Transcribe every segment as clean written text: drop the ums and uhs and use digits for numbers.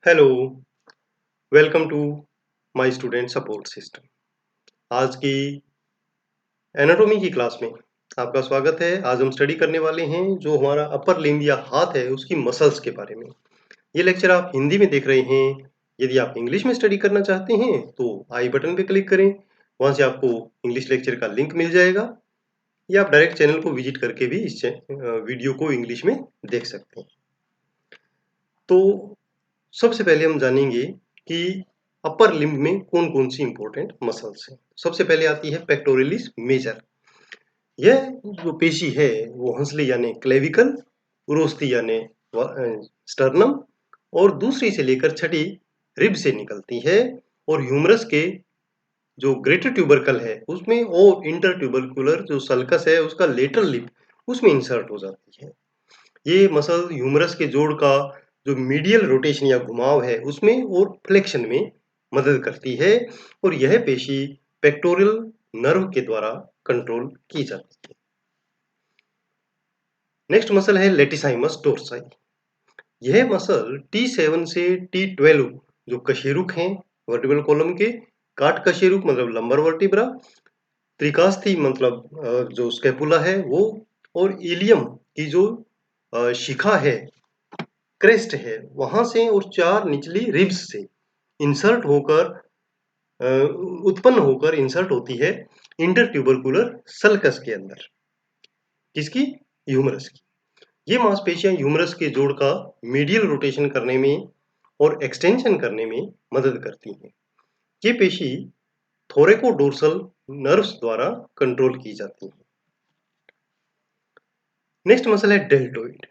Hello, welcome to my student support system. आज की anatomy की क्लास में आपका स्वागत है। आज हम स्टडी करने वाले हैं जो हमारा अपर लिम्ब या हाथ है उसकी मसल्स के बारे में। ये लेक्चर आप हिंदी में देख रहे हैं। यदि आप इंग्लिश में स्टडी करना चाहते हैं तो आई बटन पे क्लिक करें। वहाँ से आपको इंग्लिश लेक्चर का लिंक मिल जाएगा या आप डायरेक्ट चैनल को विजिट करके भी इस वीडियो को इंग्लिश में देख सकते हैं। तो सबसे पहले हम जानेंगे कि अपर लिम्ब में कौन-कौन सी इंपॉर्टेंट मसल्स हैं। सबसे पहले आती है पेक्टोरलिस मेजर। यह जो पेशी है वो हंसली यानी क्लेविकल, उरोस्थी यानी स्टर्नम और दूसरी से लेकर छठी रिब से निकलती है और ह्यूमरस के जो ग्रेटर ट्यूबरकल है उसमें और इंटर ट्यूबरकुलर जो सल्कस है उसका लेटरल लिप उसमें इंसर्ट हो जाती है। ये मसल ह्यूमरस के जोड़ का जो मीडियल रोटेशन या घुमाव है उसमें और फ्लेक्शन में मदद करती है और यह पेशी पेक्टोरल नर्व के द्वारा कंट्रोल की जाती है। नेक्स्ट मसल है लेटिसाइमस डोर्साई। यह मसल T7 से T12 जो कशेरुक हैं वर्टिब्रल कॉलम के, काट कशेरुक मतलब लंबर वर्टिब्रा, त्रिकास्थी मतलब जो स्कैपुला है वो, और इलियम की जो शिखा है, क्रेस्ट है, वहां से और चार निचली रिब्स से इंसर्ट होकर उत्पन्न होकर इंसर्ट होती है इंटरट्यूबरकुलर सल्कस के अंदर। किसकी? ह्यूमरस की। ये मांसपेशियां ह्यूमरस के जोड़ का मीडियल रोटेशन करने में और एक्सटेंशन करने में मदद करती हैं। ये पेशी थोरेकोडोर्सल नर्व्स द्वारा कंट्रोल की जाती है। नेक्स्ट मसल है डेल्टोइड।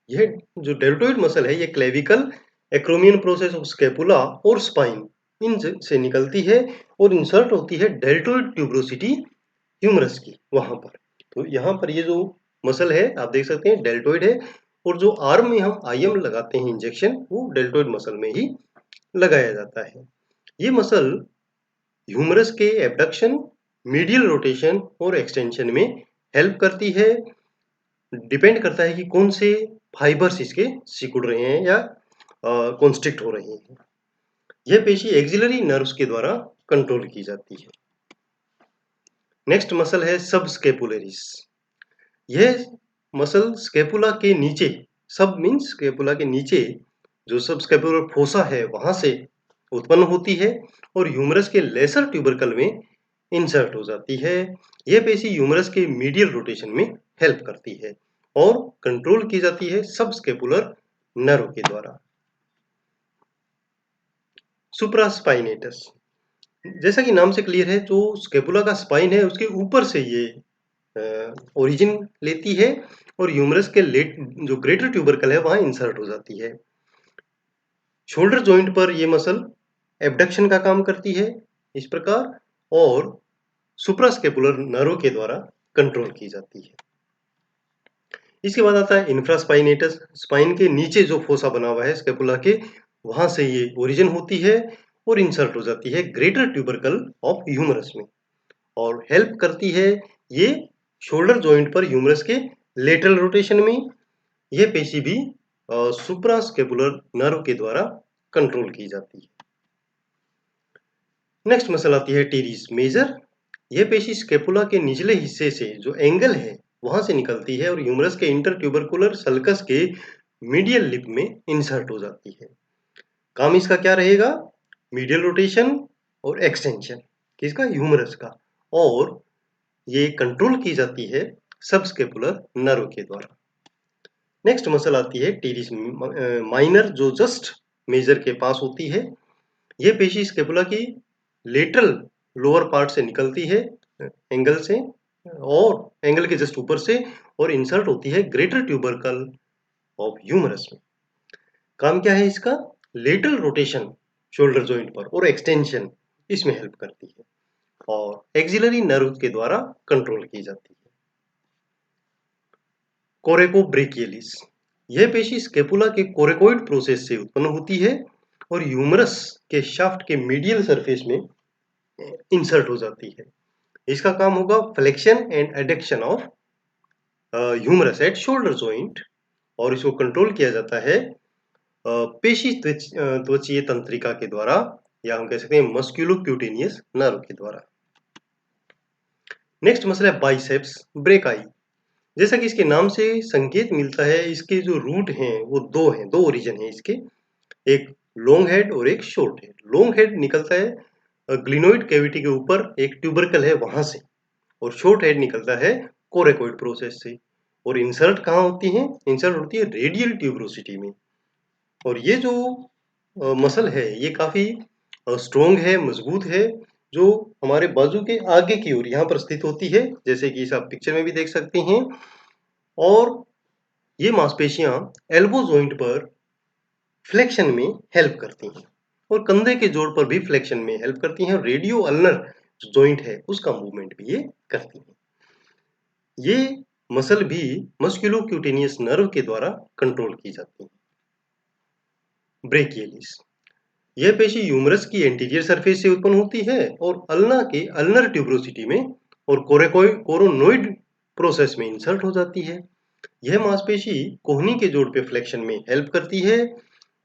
यह जो डेल्टोइड मसल है ये clavicle, acromion process of scapula और स्पाइन इन से निकलती है और इंसर्ट होती है डेल्टोइड ट्यूब्रोसिटी ह्यूमरस की वहां पर। तो यहाँ पर ये जो मसल है आप देख सकते हैं डेल्टोइड है और जो आर्म में हम आईएम लगाते हैं इंजेक्शन वो डेल्टोइड मसल में ही लगाया जाता है। ये मसल ह्यूमरस के एबडक्शन, मीडियल रोटेशन और एक्सटेंशन में हेल्प करती है। डिपेंड करता है कि कौन से फाइबर्स इसके सिकुड़ रहे हैं या कॉन्स्ट्रिक्ट हो रहे हैं। यह पेशी एक्सिलरी नर्व्स के द्वारा कंट्रोल की जाती है। नेक्स्ट मसल है सबस्केपुलरिस। यह मसल स्केपुला के नीचे, सब मीन्स स्केपुला के नीचे जो सबस्केपुलर फोसा है वहां से उत्पन्न होती है और ह्यूमरस के लेसर ट्यूबरकल में इंसर्ट हो जाती है। यह पेशी ह्यूमरस के मीडियल रोटेशन में हेल्प करती है और कंट्रोल की जाती है सबस्केपुलर नर्व के द्वारा। सुप्रास्पाइनेटस, जैसा कि नाम से क्लियर है, जो स्केपुला का स्पाइन है उसके ऊपर से ये ओरिजिन लेती है और ह्यूमरस के लेट जो ग्रेटर ट्यूबरकल है वहां इंसर्ट हो जाती है। शोल्डर जॉइंट पर ये मसल एबडक्शन का काम करती है इस प्रकार और सुप्रास्केपुलर नर्व के द्वारा कंट्रोल की जाती है। इसके बाद आता है इंफ्रास्पाइनेटस। स्पाइन के नीचे जो फोसा बना हुआ है स्केपुला के, वहां से ये ओरिजिन होती है और इंसर्ट हो जाती है ग्रेटर ट्यूबरकल ऑफ ह्यूमरस में और हेल्प करती है ये शोल्डर जॉइंट पर ह्यूमरस के लेटरल रोटेशन में। यह पेशी भी सुप्रास्केपुलर नर्व के द्वारा कंट्रोल की जाती है। नेक्स्ट मसल आती है टीरिस मेजर। यह पेशी स्केपुला के निचले हिस्से से जो एंगल है वहां से निकलती है और ह्यूमरस के इंटरट्यूबरकुलर सल्कस के मीडियल लिप में इंसर्ट हो जाती है। काम इसका क्या रहेगा? मीडियल रोटेशन और एक्सटेंशन किसका? ह्यूमरस का। और ये कंट्रोल की जाती है सबस्केपुलर नर्व के द्वारा। नेक्स्ट मसल आती है टीरिस माइनर जो जस्ट मेजर के पास होती है। यह पेशी स्केपुला की लेटरल लोअर पार्ट से निकलती है एंगल से और एंगल के जस्ट ऊपर से और इंसर्ट होती है ग्रेटर ट्यूबरकल ऑफ ह्यूमरस में। काम क्या है इसका? लेटरल रोटेशन शोल्डर जॉइंट पर और एक्सटेंशन इसमें हेल्प करती है और एक्सिलरी नर्व के द्वारा कंट्रोल की जाती है। कोरेकोब्रेकियलिस, यह पेशी स्केपुला के कोरेकोइड प्रोसेस से उत्पन्न होती है और ह्यूमरस के शाफ्ट के मीडियल सरफेस में इंसर्ट हो जाती है। इसका काम होगा flexion and adduction of humerus at shoulder joint और इसको कंट्रोल किया जाता है पेशी त्वचीय तंत्रिका के द्वारा, या हम कह सकते हैं मस्कुलोक्यूटेनियस नर्व के द्वारा। नेक्स्ट मसल है बाइसेप्स ब्रेकाई। जैसा कि इसके नाम से संकेत मिलता है, इसके जो रूट हैं वो दो ओरिजिन है इसके, एक लॉन्ग हेड और एक शॉर्ट हेड। लॉन्ग हेड निकलता है ग्लिनोइड कैविटी के ऊपर एक ट्यूबरकल है वहां से, और शॉर्ट हेड निकलता है कोरेकोइड प्रोसेस से। और इंसर्ट कहाँ होती है? इंसर्ट होती है रेडियल ट्यूबरोसिटी में। और ये जो मसल है ये काफी स्ट्रोंग है, मजबूत है, जो हमारे बाजू के आगे की ओर यहाँ पर स्थित होती है, जैसे कि इस आप पिक्चर में भी देख सकते हैं। और ये मांसपेशियां एल्बो जॉइंट पर फ्लेक्शन में हेल्प करती हैं, और कंधे के जोड़ पर भी फ्लेक्शन में हेल्प करती हैं। रेडियो अल्नर जॉइंट है उसका मूवमेंट भी ये करती हैं। ये मसल भी मस्कुलोक्यूटेनियस नर्व के द्वारा कंट्रोल की जाती है। ब्रेकियलिस, यह पेशी ह्यूमरस की एंटीरियर सरफेस से उत्पन्न होती है और अल्ना के अल्नर ट्यूबरोसिटी में और कोरोनोइड प्रोसेस में इंसर्ट हो जाती है। यह मांसपेशी कोहनी के जोड़ पे फ्लेक्शन में हेल्प करती है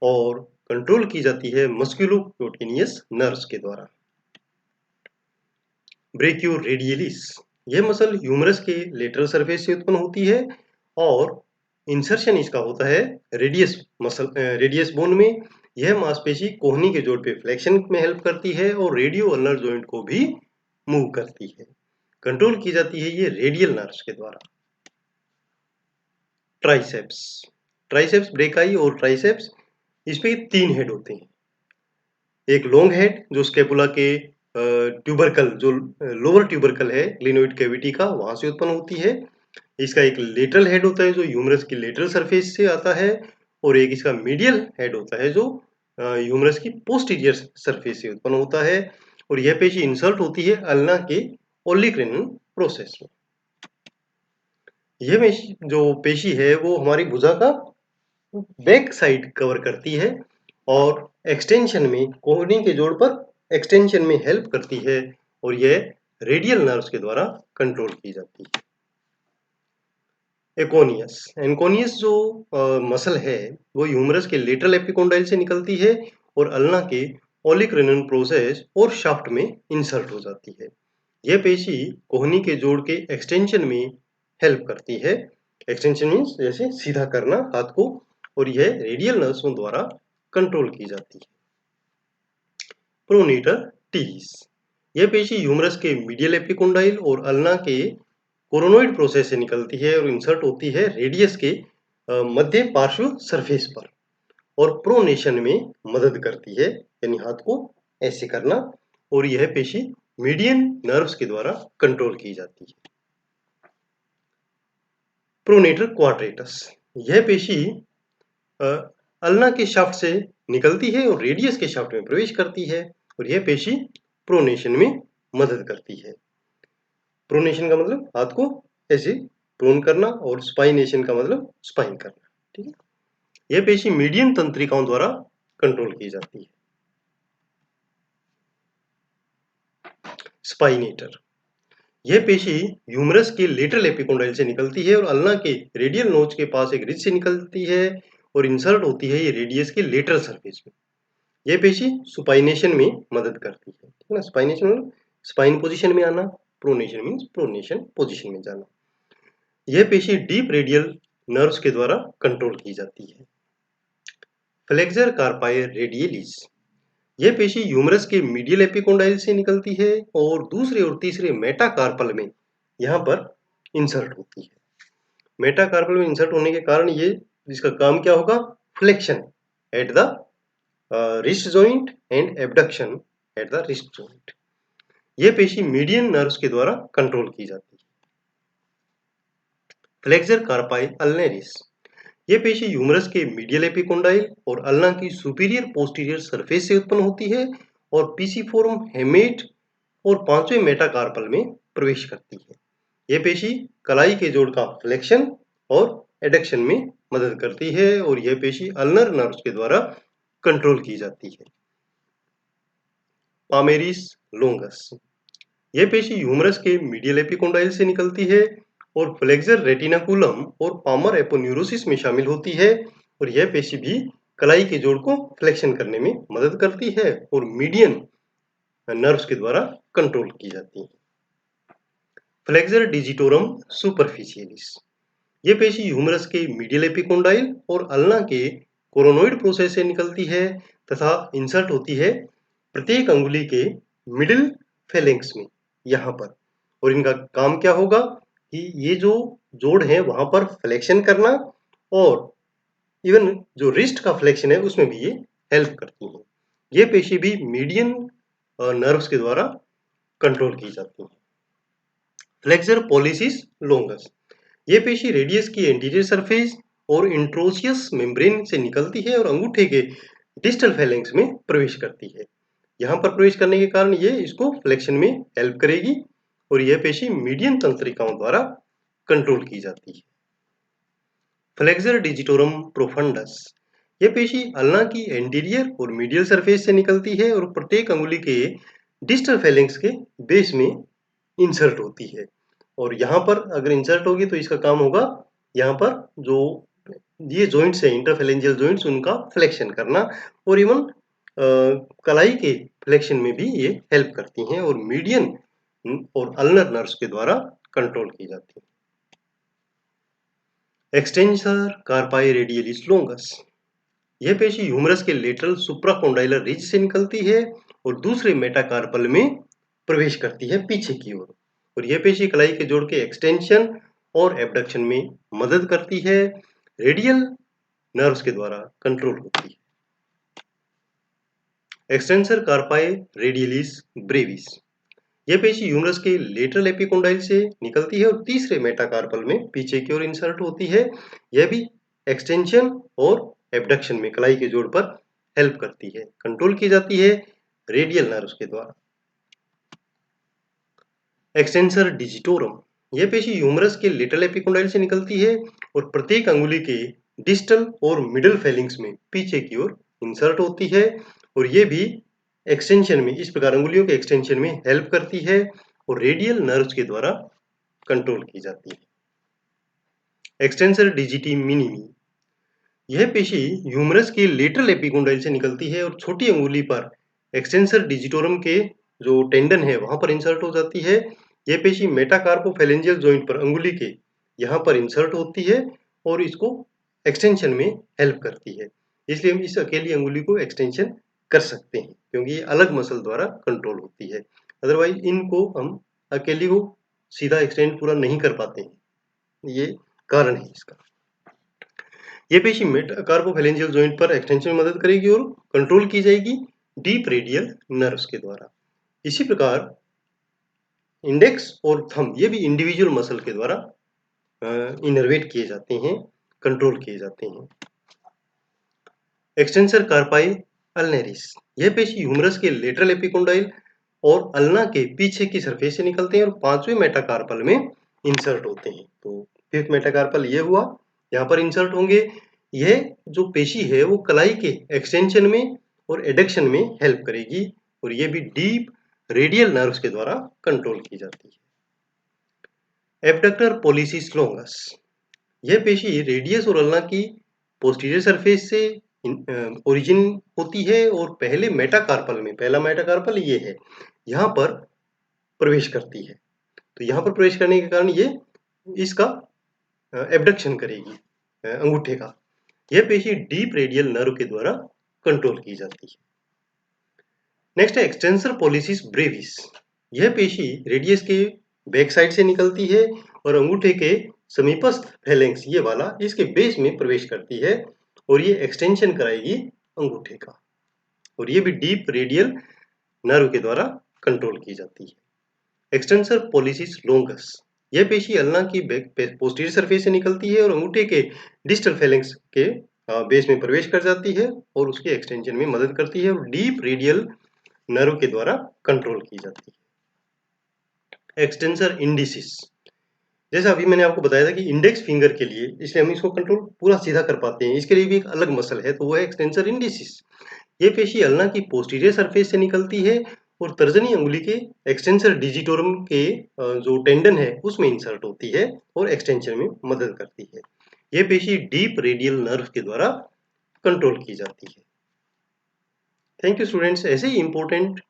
और कंट्रोल की जाती है मस्कुलोक्यूटेनियस नर्व्स के द्वारा। ब्रेकियोरेडियलिस, यह मसल ह्यूमरस के लेटरल सरफेस से उत्पन्न होती है और इंसर्शन इसका होता है रेडियस बोन में। यह मांसपेशी कोहनी के जोड़ पे फ्लेक्शन में हेल्प करती है और रेडियो अल्नर जॉइंट को भी मूव करती है। कंट्रोल की जाती है ये रेडियल नर्व्स के द्वारा। ट्राइसेप्स, ट्राइसेप्स ब्रेकाई और ट्राइसेप्स, इस पे 3 हेड होते हैं। एक लॉन्ग हेड जो स्केपुला के ट्यूबरकल, जो लोअर ट्यूबरकल है ग्लिनोइड कैविटी का, वहां से उत्पन्न होती है। इसका एक लेटरल हेड होता है जो ह्यूमरस की लेटरल सरफेस से आता है, और एक इसका मीडियल हेड होता है जो ह्यूमरस की पोस्टीरियर सरफेस से उत्पन्न होता है। और यह पेशी इंसर्ट होती है अल्ना के ओलिक्रिनल प्रोसेस में। यह जो पेशी है वो हमारी भुजा का बैक साइड कवर करती है और एक्सटेंशन में कोहनी के जोड़ पर एक्सटेंशन में हेल्प करती है, और यह रेडियल नर्व्स के द्वारा कंट्रोल की जाती है। एकोनियस, एनकोनियस जो मसल है वो ह्यूमरस के लेटरल एपिकोंडाइल से निकलती है और अल्ना के ओलिक्रिनल प्रोसेस और शाफ्ट में इंसर्ट हो जाती है। यह पेशी कोहनी के जोड़ के एक्सटेंशन में हेल्प करती है। एक्सटेंशन मीन्स जैसे सीधा करना हाथ को, और यह रेडियल नर्व्स द्वारा कंट्रोल की जाती है। प्रोनीटर टीरिस, यह पेशी ह्यूमरस के मीडियल एपिकोंडाइल और अल्ना के कोरोनोइड प्रोसेस से निकलती है और इंसर्ट होती है रेडियस के मध्य पार्श्व सरफेस पर, और प्रोनेशन में मदद करती है, यानी हाथ को ऐसे करना, और यह पेशी मीडियन नर्व्स के द्वारा कंट्रोल की जाती है। प्रोनेटर क्वाड्रेटस, यह पेशी अल्ना के शाफ्ट से निकलती है और रेडियस के शाफ्ट में प्रवेश करती है, और यह पेशी प्रोनेशन में मदद करती है। प्रोनेशन का मतलब हाथ को ऐसे प्रोन करना, और स्पाइनेशन का मतलब स्पाइन करना। ठीक है, यह पेशी मीडियन तंत्रिकाओं द्वारा कंट्रोल की जाती है। स्पाइनेटर, यह पेशी ह्यूमरस के लेटरल एपिकोंडाइल से निकलती है और अल्ना के रेडियल नोच के पास एक रिज से निकलती है और इंसर्ट होती है ये रेडियस के लेटरल सरफेस में। यह पेशी सुपाइनेशन में मदद करती है। ठीक है ना, स्पाइनेशन मतलब स्पाइन पोजीशन में आना, प्रोनेशन मीन्स प्रोनेशन पोजीशन में जाना। यह पेशी डीप रेडियल नर्व्स के द्वारा कंट्रोल की जाती है। फ्लेक्सर कार्पाई रेडियलिस, यह पेशी ह्यूमरस के मीडियल एपिकोंडाइल से निकलती है और दूसरे और तीसरे मेटाकार्पल में यहाँ पर इंसर्ट होती है। मेटाकार्पल में इंसर्ट होने के कारण ये इसका काम क्या होगा? Flexion at the wrist joint and abduction at the wrist joint. यह पेशी मीडियन नर्व्स के द्वारा कंट्रोल की जाती है। फ्लेक्सर कार्पाई अल्नेरिस, यह पेशी ह्यूमरस के मीडियल एपिकोंडाइल और अल्ना की सुपीरियर पोस्टीरियर सरफेस से उत्पन्न होती है और पीसीफोरम हेमेट और 5वें मेटाकार्पल में प्रवेश करती है। यह पेशी कलाई के जोड़ का फ्लेक्शन और एडक्शन में मदद करती है, और यह पेशी अल्नर नर्व्स के द्वारा कंट्रोल की जाती है। पामेरिस लोंगस, यह पेशी ह्यूमरस के मीडियल एपिकोंडाइल से निकलती है और फ्लेक्सर रेटिनाकुलम और पामर एपोन्यूरोसिस में शामिल होती है, और यह पेशी भी कलाई के जोड़ को फ्लेक्शन करने में मदद करती है और मीडियन नर्व्स के द्वारा कंट्रोल की जाती है। फ्लेक्सर डिजिटोरम सुपरफिशियलिस, ये पेशी ह्यूमरस के मीडियल एपिकोंडाइल और अल्ना के कोरोनोइड प्रोसेस से निकलती है तथा इंसर्ट होती है प्रत्येक अंगुली के मिडिल फेलेंक्स में, यहाँ पर। और इनका काम क्या होगा कि ये जो जोड़ है वहां पर फ्लेक्शन करना और इवन जो रिस्ट का फ्लेक्शन है उसमें भी ये हेल्प करती है। ये पेशी भी मीडियन नर्व्स के द्वारा कंट्रोल की जाती है। फ्लेक्सर पॉलिसिस लोंगस, ये पेशी रेडियस की एंटीरियर सरफेस और इंट्रोसियस मेम्ब्रेन से निकलती है और अंगूठे के डिस्टल फेलेंक्स में प्रवेश करती है। यहाँ पर प्रवेश करने के कारण ये इसको फ्लेक्शन में हेल्प करेगी और यह पेशी मीडियन तंत्रिकाओं द्वारा कंट्रोल की जाती है। फ्लेक्सर डिजिटोरम प्रोफंडस, यह पेशी अल्ना की एंटीरियर और मीडियल सरफेस से निकलती है और प्रत्येक अंगुली के डिस्टल फेलेंक्स के बेस में इंसर्ट होती है। और यहाँ पर अगर इंसर्ट होगी तो इसका काम होगा यहाँ पर जो ये जॉइंट्स है इंटरफेलेंजियल जॉइंट्स उनका फ्लेक्शन करना और इवन कलाई के फ्लेक्शन में भी ये हेल्प करती हैं और मीडियन और अल्नर नर्व्स के द्वारा कंट्रोल की जाती है। एक्सटेंसर कार्पाई रेडियलिस लोंगस, यह पेशी ह्यूमरस के लेटरल सुप्राकोंडाइलर रिज से निकलती है और दूसरे मेटाकार्पल में प्रवेश करती है पीछे की ओर और यह पेशी कलाई के जोड़ के एक्सटेंशन और एबडक्शन में मदद करती है। रेडियल नर्व्स के द्वारा कंट्रोल होती है। एक्सटेंसर कार्पाई रेडियलिस ब्रेविस, यह पेशी ह्यूमरस के लेटरल एपिकोंडाइल से निकलती है और तीसरे मेटाकार्पल में पीछे की ओर इंसर्ट होती है। यह भी एक्सटेंशन और एबडक्शन में कलाई के जोड़ पर हेल्प करती है। कंट्रोल की जाती है रेडियल नर्व्स के द्वारा। एक्सटेंसर डिजिटोरम, यह पेशी ह्यूमरस के लेटरल एपिकोंडाइल से निकलती है और प्रत्येक अंगुली के डिस्टल और मिडल फेलिंग्स में पीछे की ओर इंसर्ट होती है और यह भी एक्सटेंशन में इस प्रकार अंगुलियों के एक्सटेंशन में हेल्प करती है और रेडियल नर्व्स के द्वारा कंट्रोल की जाती है। एक्सटेंसर डिजिटी मिनिमी, यह पेशी ह्यूमरस के लेटरल एपिकोंडाइल से निकलती है और छोटी अंगुली पर एक्सटेंसर डिजिटोरम के जो टेंडन है वहां पर इंसर्ट हो जाती है। यह पेशी मेटाकार्पोफेलेंजियल जॉइंट पर अंगुली के यहाँ पर इंसर्ट होती है और इसको एक्सटेंशन में हेल्प करती है। इसलिए हम इस अकेली अंगुली को एक्सटेंशन कर सकते हैं क्योंकि ये अलग मसल द्वारा कंट्रोल होती है। अदरवाइज इनको हम अकेली को सीधा एक्सटेंड पूरा नहीं कर पाते हैं, ये कारण है इसका। ये पेशी मेटाकार्पोफेलेंजियल जॉइंट पर एक्सटेंशन में मदद करेगी और कंट्रोल की जाएगी डीप रेडियल नर्व्स के द्वारा। इसी प्रकार इंडेक्स और थंब ये भी इंडिविजुअल मसल के द्वारा इनर्वेट किए जाते हैं, कंट्रोल किए जाते हैं। एक्सटेंसर कार्पाई अल्नेरिस, यह पेशी ह्यूमरस के लेटरल एपिकोंडाइल और अल्ना के पीछे की सरफेस से निकलते हैं और पांचवें मेटाकार्पल में इंसर्ट होते हैं। तो फिफ्थ मेटाकार्पल ये हुआ, यहाँ पर इंसर्ट होंगे। यह जो पेशी है वो कलाई के एक्सटेंशन में और एडक्शन में हेल्प करेगी और ये भी डीप रेडियल नर्व्स के द्वारा कंट्रोल की जाती है। एबडक्टर पॉलिसिस लोंगस, यह पेशी रेडियस और अल्ना की पोस्टीरियर सरफेस से ओरिजिन होती है और पहले मेटाकार्पल में, पहला मेटाकार्पल ये है, यहाँ पर प्रवेश करती है। तो यहाँ पर प्रवेश करने के कारण ये इसका एबडक्शन करेगी अंगूठे का। यह पेशी डीप रेडियल नर्व के द्वारा कंट्रोल की जाती है। नेक्स्ट है एक्सटेंसर पॉलिसिस ब्रेविस, यह पेशी रेडियस के बैक साइड से निकलती है और अंगूठे के समीपस्थ फेलेंक्स ये वाला इसके बेस में प्रवेश करती है और ये एक्सटेंशन कराएगी अंगूठे का और ये भी डीप रेडियल नर्व के द्वारा कंट्रोल की जाती है। एक्सटेंसर पॉलिसिस लोंगस, यह पेशी अल्ना की पोस्टीरियर सरफेस से निकलती है और अंगूठे के डिस्टल फेलेंक्स के बेस में प्रवेश कर जाती है और उसके एक्सटेंशन में मदद करती है और डीप रेडियल नर्व के द्वारा कंट्रोल की जाती है। एक्सटेंसर इंडिसिस, जैसा अभी मैंने आपको बताया था कि इंडेक्स फिंगर के लिए, इसलिए हम इसको कंट्रोल पूरा सीधा कर पाते हैं, इसके लिए भी एक अलग मसल है, तो वो है एक्सटेंसर इंडिसिस। ये पेशी अल्ना की पोस्टीरियर सरफेस से निकलती है और तर्जनी अंगुली के एक्सटेंसर डिजिटोरम के जो टेंडन है उसमें इंसर्ट होती है और एक्सटेंशन में मदद करती है। ये पेशी डीप रेडियल नर्व के द्वारा कंट्रोल की जाती है। Thank you students. ऐसे ही इम्पोर्टेंट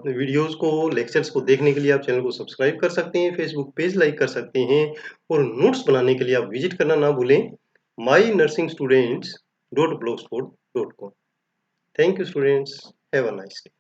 वीडियोस को, लेक्चर्स को देखने के लिए आप चैनल को सब्सक्राइब कर सकते हैं, फेसबुक पेज लाइक कर सकते हैं और नोट्स बनाने के लिए आप विजिट करना ना भूलें mynursingstudents.blogspot.com। Thank you students, have a nice day.